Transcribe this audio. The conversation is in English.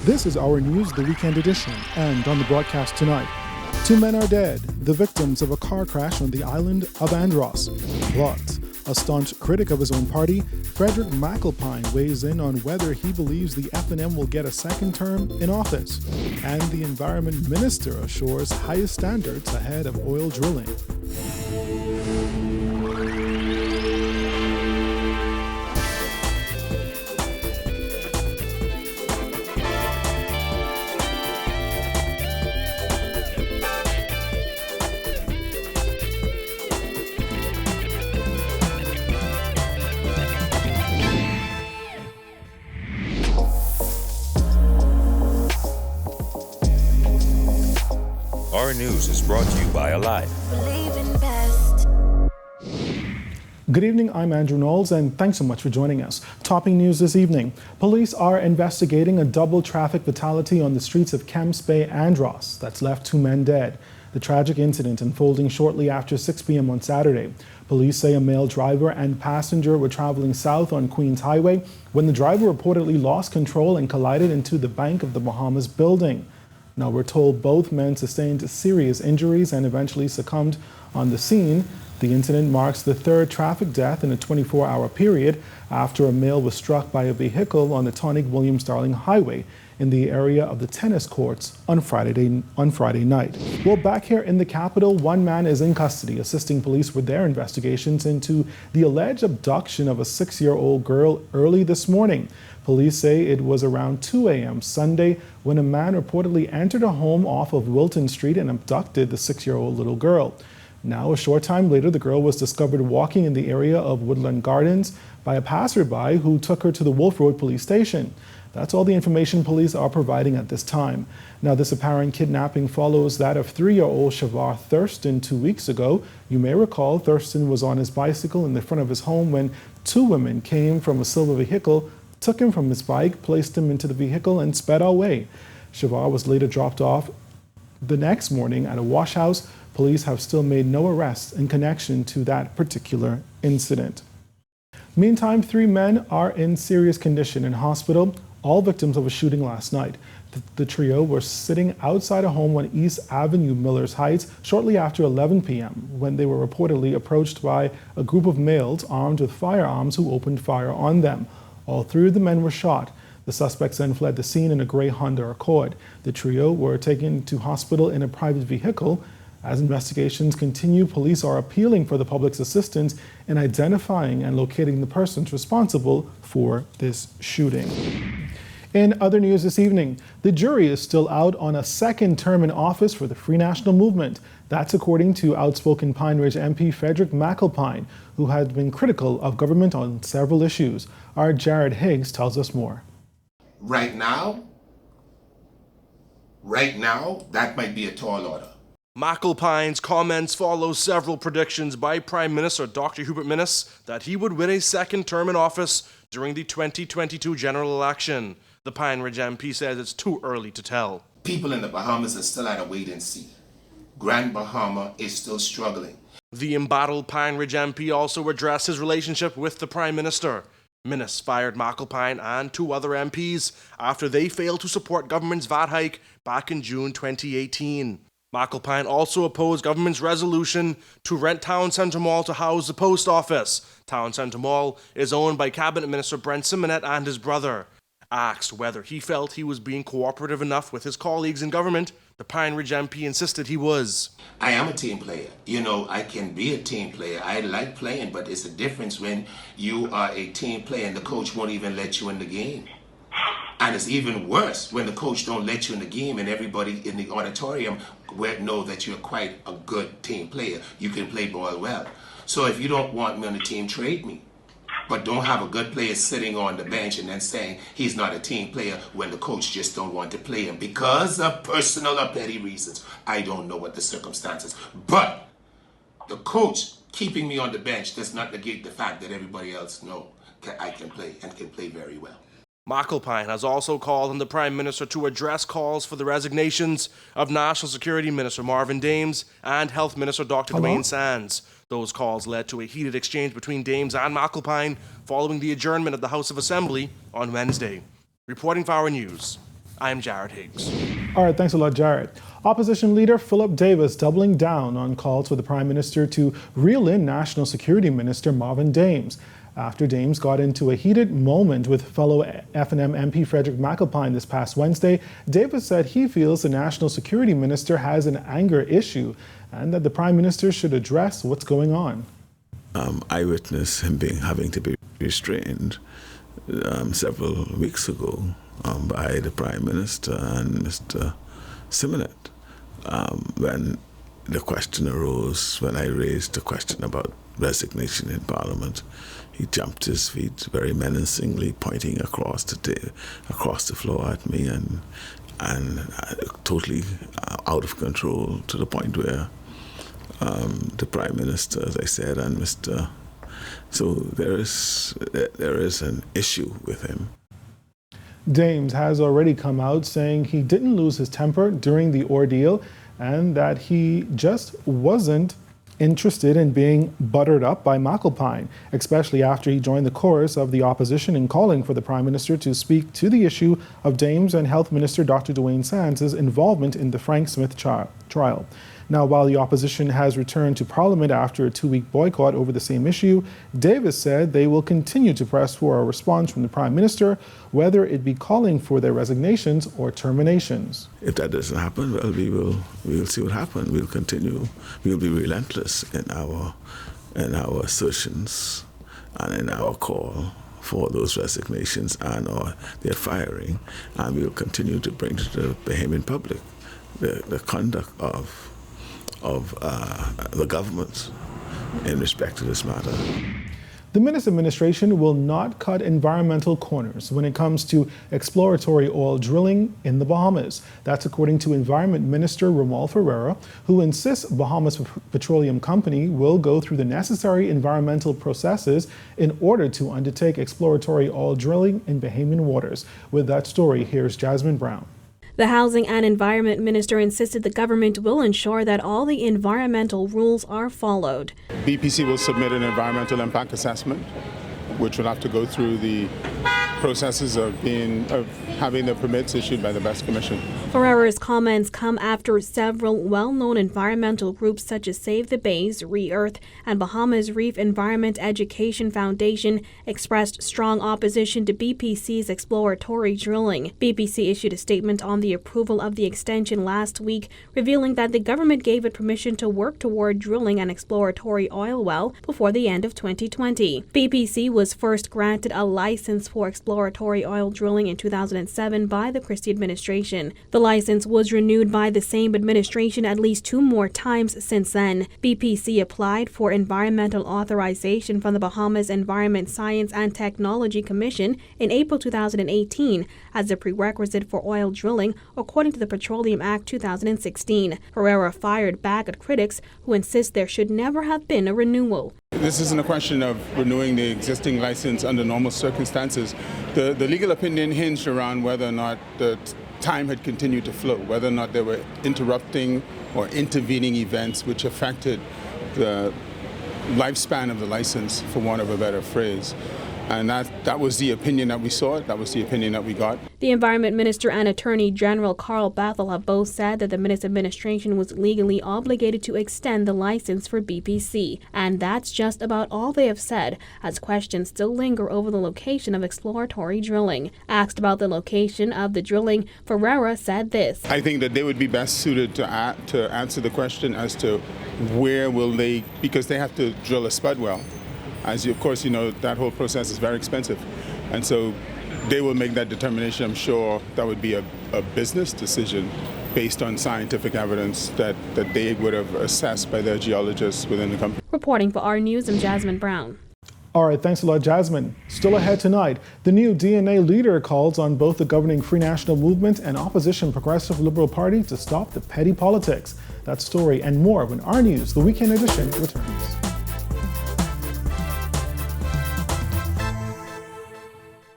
This is our news, the weekend edition, and on the broadcast tonight, 2 men are dead, the victims of a car crash on the island of Andros. Plus, a staunch critic of his own party, Frederick McALPINE weighs in on whether he believes the F&M will get a second term in office. And the Environment Minister assures highest standards ahead of oil drilling. Our news is brought to you by ALLEDGED. Good evening, I'm Andrew Knowles, and thanks so much for joining us. Topping news this evening. Police are investigating a double traffic fatality on the streets of Kemps Bay, Andros, that's left 2 men dead. The tragic incident unfolding shortly after 6 p.m. on Saturday. Police say a male driver and passenger were traveling south on Queens Highway when the driver reportedly lost control and collided into the Bank of the Bahamas building. Now, we're told both men sustained serious injuries and eventually succumbed on the scene. The incident marks the 3rd traffic death in a 24-hour period after a male was struck by a vehicle on the Tonic-Williams-Darling Highway in the area of the tennis courts on Friday night. Well, back here in the capital, 1 man is in custody, assisting police with their investigations into the alleged abduction of a 6-year-old girl early this morning. Police say it was around 2 a.m. Sunday when a man reportedly entered a home off of Wilton Street and abducted the 6-year-old little girl. Now, a short time later, the girl was discovered walking in the area of Woodland Gardens by a passerby who took her to the Wolf Road police station. That's all the information police are providing at this time. Now, this apparent kidnapping follows that of 3-year-old Shavar Thurston 2 weeks ago. You may recall Thurston was on his bicycle in the front of his home when 2 women came from a silver vehicle, took him from his bike, placed him into the vehicle, and sped away. Shavar was later dropped off the next morning at a wash house. Police have still made no arrests in connection to that particular incident. Meantime, 3 men are in serious condition in hospital, all victims of a shooting last night. The trio were sitting outside a home on East Avenue, Millers Heights, shortly after 11 p.m. when they were reportedly approached by a group of males armed with firearms who opened fire on them. All 3 of the men were shot. The suspects then fled the scene in a gray Honda Accord. The trio were taken to hospital in a private vehicle. As investigations continue, police are appealing for the public's assistance in identifying and locating the persons responsible for this shooting. In other news this evening, the jury is still out on a second term in office for the Free National Movement. That's according to outspoken PINERIDGE MP Frederick McALPINE, who has been critical of government on several issues. Our Jared Higgs tells us more. Right now, that might be a tall order. McALPINE's comments follow several predictions by Prime Minister Dr. Hubert Minnis that he would win a second term in office during the 2022 general election. The PINERIDGE MP says it's too early to tell. People in the Bahamas are still at a wait and see. Grand Bahama is still struggling. The embattled PINERIDGE MP also addressed his relationship with the Prime Minister. Minnis fired McALPINE and 2 other MPs after they failed to support government's VAT hike back in June 2018. McALPINE also opposed government's resolution to rent Town Centre Mall to house the post office. Town Centre Mall is owned by Cabinet Minister Brent Simonet and his brother. Asked whether he felt he was being cooperative enough with his colleagues in government, the PINERIDGE MP insisted he was. I am a team player. You know, I can be a team player. I like playing, but it's a difference when you are a team player and the coach won't even let you in the game. And it's even worse when the coach don't let you in the game and everybody in the auditorium know that you're quite a good team player. You can play ball well. So if you don't want me on the team, trade me. But don't have a good player sitting on the bench and then saying he's not a team player when the coach just don't want to play him because of personal or petty reasons. I don't know what the circumstances. But the coach keeping me on the bench does not negate the fact that everybody else knows I can play and can play very well. McALPINE has also called on the Prime Minister to address calls for the resignations of National Security Minister Marvin Dames and Health Minister Dr. Dwayne Sands. Those calls led to a heated exchange between Dames and McALPINE following the adjournment of the House of Assembly on Wednesday. Reporting for our news, I'm Jared Higgs. All right, thanks a lot, Jared. Opposition leader Philip Davis doubling down on calls for the Prime Minister to reel in National Security Minister Marvin Dames. After Dames got into a heated moment with fellow F&M MP Frederick McAlpine this past Wednesday, Davis said he feels the National Security Minister has an anger issue and that the Prime Minister should address what's going on. I witnessed him having to be restrained several weeks ago by the Prime Minister and Mr. Simonet when the question arose, when I raised the question about resignation in Parliament. He jumped to his feet very menacingly, pointing across the floor at me and totally out of control, to the point where the Prime Minister, as I said, and Mr. So there is an issue with him. Dames has already come out saying he didn't lose his temper during the ordeal and that he just wasn't interested in being buttered up by McAlpine, especially after he joined the chorus of the opposition in calling for the Prime Minister to speak to the issue of Dames and Health Minister Dr. Dwayne Sands' involvement in the Frank Smith trial. Now, while the opposition has returned to Parliament after a 2-week boycott over the same issue, Davis said they will continue to press for a response from the Prime Minister, whether it be calling for their resignations or terminations. If that doesn't happen, well, we'll see what happens. We'll continue. We'll be relentless in our assertions and in our call for those resignations and or their firing, and we'll continue to bring to the Bahamian public the conduct of the government in respect to this matter. The Minnis administration will not cut environmental corners when it comes to exploratory oil drilling in the Bahamas. That's according to Environment Minister Romuald Ferreira, who insists Bahamas Petroleum Company will go through the necessary environmental processes in order to undertake exploratory oil drilling in Bahamian waters. With that story, here's Jasmine Brown. The Housing and Environment Minister insisted the government will ensure that all the environmental rules are followed. BPC will submit an environmental impact assessment, which will have to go through the processes of having the permits issued by the BEST Commission. Ferreira's comments come after several well-known environmental groups such as Save the Bays, Re-Earth, and Bahamas Reef Environment Education Foundation expressed strong opposition to BPC's exploratory drilling. BPC issued a statement on the approval of the extension last week, revealing that the government gave it permission to work toward drilling an exploratory oil well before the end of 2020. BPC was first granted a license for exploratory oil drilling in 2007 by the Christie administration. The license was renewed by the same administration at least 2 more times since then. BPC applied for environmental authorization from the Bahamas Environment, Science and Technology Commission in April 2018 as a prerequisite for oil drilling, according to the Petroleum Act 2016. Ferreira fired back at critics who insist there should never have been a renewal. This isn't a question of renewing the existing license under normal circumstances. The legal opinion hinged around whether or not the time had continued to flow, whether or not there were interrupting or intervening events which affected the lifespan of the license, for want of a better phrase. And that was the opinion that we saw, that was the opinion that we got. The Environment Minister and Attorney General Carl Bethel have both said that the Minnis administration was legally obligated to extend the license for BPC. And that's just about all they have said, as questions still linger over the location of exploratory drilling. Asked about the location of the drilling, Ferreira said this. I think that they would be best suited to answer the question as to where will they, because they have to drill a spud well. As you, of course, you know, that whole process is very expensive. And so they will make that determination. I'm sure that would be a business decision based on scientific evidence that they would have assessed by their geologists within the company. Reporting for our News, I'm Jasmine Brown. All right, thanks a lot, Jasmine. Still ahead tonight, the new DNA leader calls on both the governing Free National Movement and opposition Progressive Liberal Party to stop the petty politics. That story and more when our News, the Weekend Edition, returns.